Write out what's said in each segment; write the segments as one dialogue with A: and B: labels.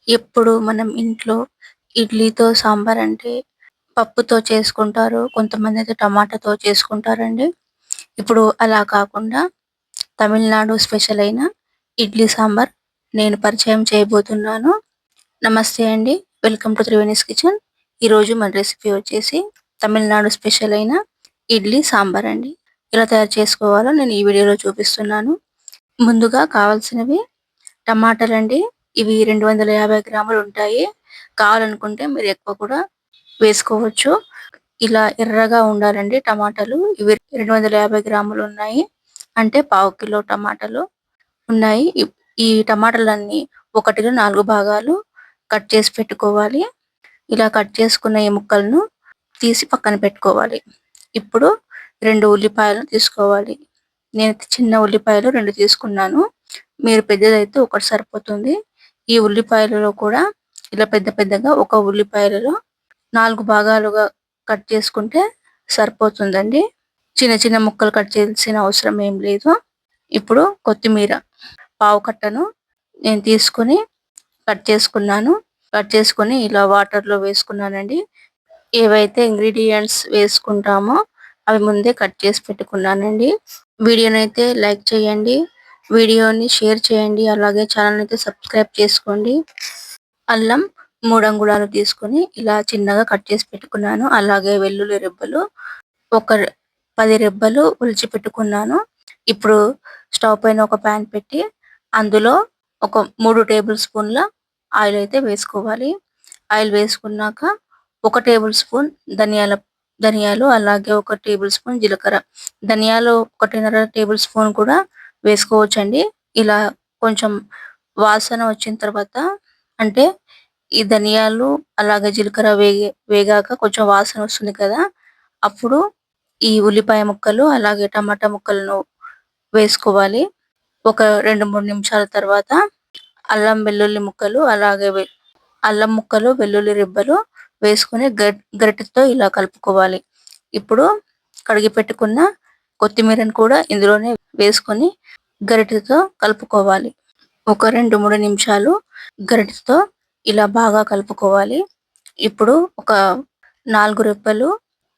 A: ఎప్పుడు మనం ఇంట్లో ఇడ్లీతో సాంబార్ అంటే పప్పుతో చేసుకుంటారు. కొంతమందయితే టమాటాతో చేసుకుంటారండి. ఇప్పుడు అలా కాకుండా తమిళనాడు స్పెషల్ అయిన ఇడ్లీ సాంబార్ నేను పరిచయం చేయబోతున్నాను. నమస్తే అండి. Welcome to Triveni's kitchen. ఈరోజు మన రెసిపీ వచ్చేసి తమిళనాడు స్పెషల్ అయిన ఇడ్లీ సాంబార్ అండి. ఎలా తయారు చేసుకోవాలో నేను ఈ వీడియోలో చూపిస్తున్నాను. ముందుగా కావాల్సినవి టమాటాలండి. ఇవి 250 గ్రాములు ఉంటాయి. కావాలనుకుంటే మీరు ఎక్కువ కూడా వేసుకోవచ్చు. ఇలా ఎర్రగా ఉండాలండి టమాటాలు. ఇవి 250 గ్రాములు ఉన్నాయి. అంటే పావు కిలో టమాటాలు ఉన్నాయి. ఈ టమాటాలన్నీ 1లో 4 భాగాలు కట్ చేసి పెట్టుకోవాలి. ఇలా కట్ చేసుకున్న ఈ ముక్కలను తీసి పక్కన పెట్టుకోవాలి. ఇప్పుడు 2 ఉల్లిపాయలు తీసుకోవాలి. నేను చిన్న ఉల్లిపాయలు 2 తీసుకున్నాను. మీరు పెద్దదైతే ఒకటి సరిపోతుంది. ఈ ఉల్లిపాయలలో కూడా ఇలా పెద్ద పెద్దగా ఒక ఉల్లిపాయలలో 4 భాగాలుగా కట్ చేసుకుంటే సరిపోతుందండి. చిన్న చిన్న ముక్కలు కట్ చేయాల్సిన అవసరం ఏం లేదు. ఇప్పుడు కొత్తిమీర పావు కట్టను నేను తీసుకొని కట్ చేసుకున్నాను. కట్ చేసుకొని ఇలా వాటర్‌లో వేసుకున్నానండి. ఏవైతే ఇంగ్రీడియెంట్స్ వేసుకుంటామో అవి ముందే కట్ చేసి పెట్టుకున్నానండి. వీడియోనైతే లైక్ చేయండి. వీడియోని షేర్ చేయండి. అలాగే ఛానల్ అయితే సబ్స్క్రైబ్ చేసుకోండి. అల్లం 3 అంగుళాలు తీసుకొని ఇలా చిన్నగా కట్ చేసి పెట్టుకున్నాను. అలాగే వెల్లుల్లి రెబ్బలు ఒక 10 రెబ్బలు ఒలిచి పెట్టుకున్నాను. ఇప్పుడు స్టవ్ పైన ఒక పాన్ పెట్టి అందులో ఒక 3 టేబుల్ స్పూన్ల ఆయిల్ అయితే వేసుకోవాలి. ఆయిల్ వేసుకున్నాక 1 టేబుల్ స్పూన్ ధనియాలు అలాగే 1 టేబుల్ స్పూన్ జీలకర్ర. ధనియాలు 1.5 టేబుల్ స్పూన్ కూడా వేసుకోవచ్చండి. ఇలా కొంచెం వాసన వచ్చిన తర్వాత అంటే ఈ ధనియాలు అలాగే జీలకర్ర వేగాక కొంచెం వాసన వస్తుంది కదా! అప్పుడు ఈ ఉల్లిపాయ ముక్కలు అలాగే టమాటా ముక్కలను వేసుకోవాలి. ఒక 2, 3 నిమిషాల తర్వాత అల్లం వెల్లుల్లి ముక్కలు అలాగే అల్లం ముక్కలు వెల్లుల్లి రెబ్బలు వేసుకొని గరిటెతో ఇలా కలుపుకోవాలి. ఇప్పుడు కడిగి పెట్టుకున్న కొత్తిమీరను కూడా ఇందులోనే వేసుకొని గరిటెతో కలుపుకోవాలి. ఒక 2, 3 నిమిషాలు గరిటెతో ఇలా బాగా కలుపుకోవాలి. ఇప్పుడు ఒక 4 రెబ్బలు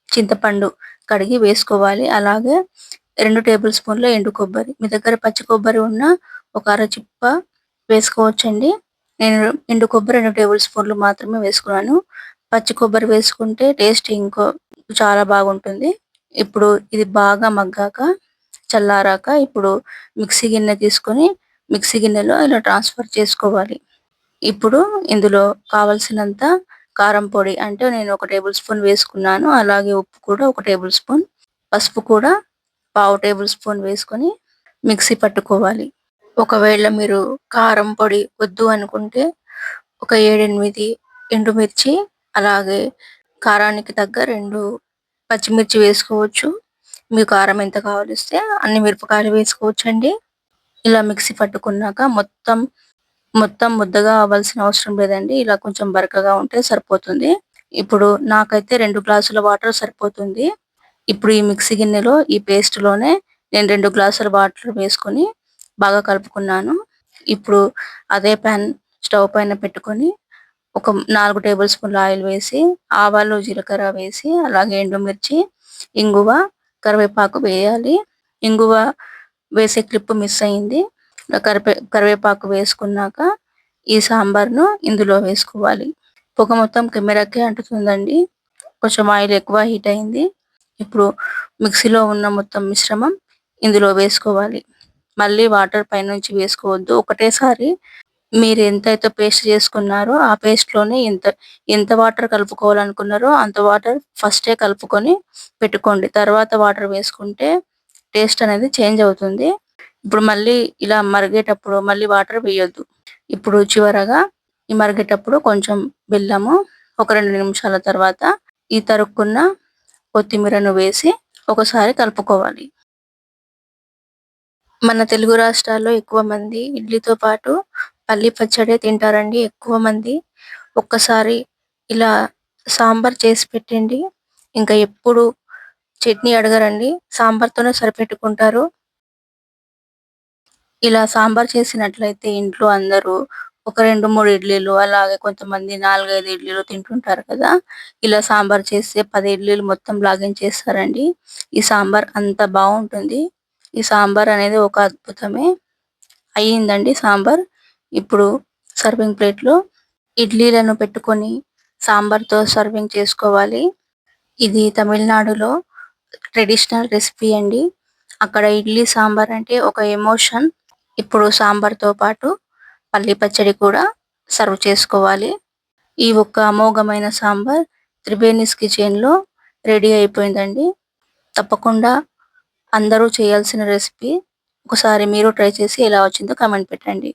A: చింతపండు కడిగి వేసుకోవాలి. అలాగే 2 టేబుల్ స్పూన్ల ఎండు కొబ్బరి. మీ దగ్గర పచ్చి కొబ్బరి ఉన్న ఒక అర చిప్ప వేసుకోవచ్చండి. నేను ఎండు కొబ్బరి 2 టేబుల్ స్పూన్లు మాత్రమే వేసుకున్నాను. పచ్చి కొబ్బరి వేసుకుంటే టేస్ట్ చాలా బాగుంటుంది. ఇప్పుడు ఇది బాగా మగ్గాక చల్లారాక ఇప్పుడు మిక్సీ గిన్నె తీసుకొని మిక్సీ గిన్నెలో ఇలా ట్రాన్స్ఫర్ చేసుకోవాలి. ఇప్పుడు ఇందులో కావలసినంత కారం పొడి అంటే నేను 1 టేబుల్ స్పూన్ వేసుకున్నాను. అలాగే ఉప్పు కూడా 1 టేబుల్ స్పూన్, పసుపు కూడా పావు టేబుల్ స్పూన్ వేసుకొని మిక్సీ పట్టుకోవాలి. ఒకవేళ మీరు కారం పొడి వద్దు అనుకుంటే ఒక 7, 8 ఎండుమిర్చి అలాగే కారానికి తగ్గ 2 పచ్చిమిర్చి వేసుకోవచ్చు. మీకు కారం ఎంత కావలిస్తే అన్ని మిరపకాయలు వేసుకోవచ్చండి. ఇలా మిక్సీ పట్టుకున్నాక మొత్తం ముద్దగా అవ్వాల్సిన అవసరం లేదండి. ఇలా కొంచెం బరకగా ఉంటే సరిపోతుంది. ఇప్పుడు నాకైతే 2 గ్లాసుల వాటర్ సరిపోతుంది. ఇప్పుడు ఈ మిక్సీ గిన్నెలో ఈ పేస్ట్‌లోనే నేను 2 గ్లాసుల వాటర్ వేసుకొని బాగా కలుపుకున్నాను. ఇప్పుడు అదే పాన్ స్టవ్ పైన పెట్టుకొని ఒక 4 టేబుల్ స్పూన్ల ఆయిల్ వేసి ఆవాలు, జీలకర్ర వేసి అలాగే ఎండుమిర్చి, ఇంగువ, కరివేపాకు వేయాలి. ఇంగువ వేసే క్లిప్ మిస్ అయింది. కరివేపాకు వేసుకున్నాక ఈ సాంబార్‌ను ఇందులో వేసుకోవాలి. పొగ మొత్తం కెమెరాకే అంటుతుందండి. కొంచెం ఆయిల్ ఎక్కువ హీట్ అయింది. ఇప్పుడు మిక్సీలో ఉన్న మొత్తం మిశ్రమం ఇందులో వేసుకోవాలి. మళ్ళీ వాటర్ పైనుంచి వేసుకోవద్దు. ఒకటేసారి మీరు ఎంతైతే పేస్ట్ చేసుకున్నారో ఆ పేస్ట్‌లోనే ఎంత వాటర్ కలుపుకోవాలనుకున్నారో అంత వాటర్ ఫస్టే కలుపుకొని పెట్టుకోండి. తర్వాత వాటర్ వేసుకుంటే టేస్ట్ అనేది చేంజ్ అవుతుంది. ఇప్పుడు మళ్ళీ ఇలా మరిగేటప్పుడు మళ్ళీ వాటర్ వేయొద్దు. ఇప్పుడు చివరగా ఈ మరిగేటప్పుడు కొంచెం బెల్లము ఒక 2 నిమిషాల తర్వాత ఈ తరుక్కున్న కొత్తిమీరను వేసి ఒకసారి కలుపుకోవాలి. మన తెలుగు రాష్ట్రాల్లో ఎక్కువ మంది ఇడ్లీతో పాటు పల్లి పచ్చడే తింటారండి ఎక్కువ మంది. ఒక్కసారి ఇలా సాంబార్ చేసి పెట్టండి. ఇంకా ఎప్పుడు చట్నీ అడగరండి. సాంబార్‌తోనే సరిపెట్టుకుంటారు. ఇలా సాంబార్ చేసినట్లయితే ఇంట్లో అందరూ ఒక 2, 3 ఇడ్లీలు అలాగే కొంతమంది 4, 5 ఇడ్లీలు తింటుంటారు కదా! ఇలా సాంబార్ చేస్తే 10 ఇడ్లీలు మొత్తం లాగించేస్తారండి. ఈ సాంబార్ అంత బావుంటుంది. ఈ సాంబార్ అనేది ఒక అద్భుతమే. అయిందండి సాంబార్. ఇప్పుడు సర్వింగ్ ప్లేట్‌లో ఇడ్లీలను పెట్టుకొని సాంబార్‌తో సర్వింగ్ చేసుకోవాలి. ఇది తమిళనాడులో ట్రెడిషనల్ రెసిపీ అండి. అక్కడ ఇడ్లీ సాంబార్ అంటే ఒక ఎమోషన్. ఇప్పుడు సాంబార్‌తో పాటు పల్లి పచ్చడి కూడా సర్వ్ చేసుకోవాలి. ఈ ఒక్క అమోఘమైన సాంబార్ త్రిబేనిస్ కిచెన్‌లో రెడీ అయిపోయిందండి. తప్పకుండా అందరూ చేయాల్సిన రెసిపీ. ఒకసారి మీరు ట్రై చేసి ఎలా వచ్చిందో కామెంట్ పెట్టండి.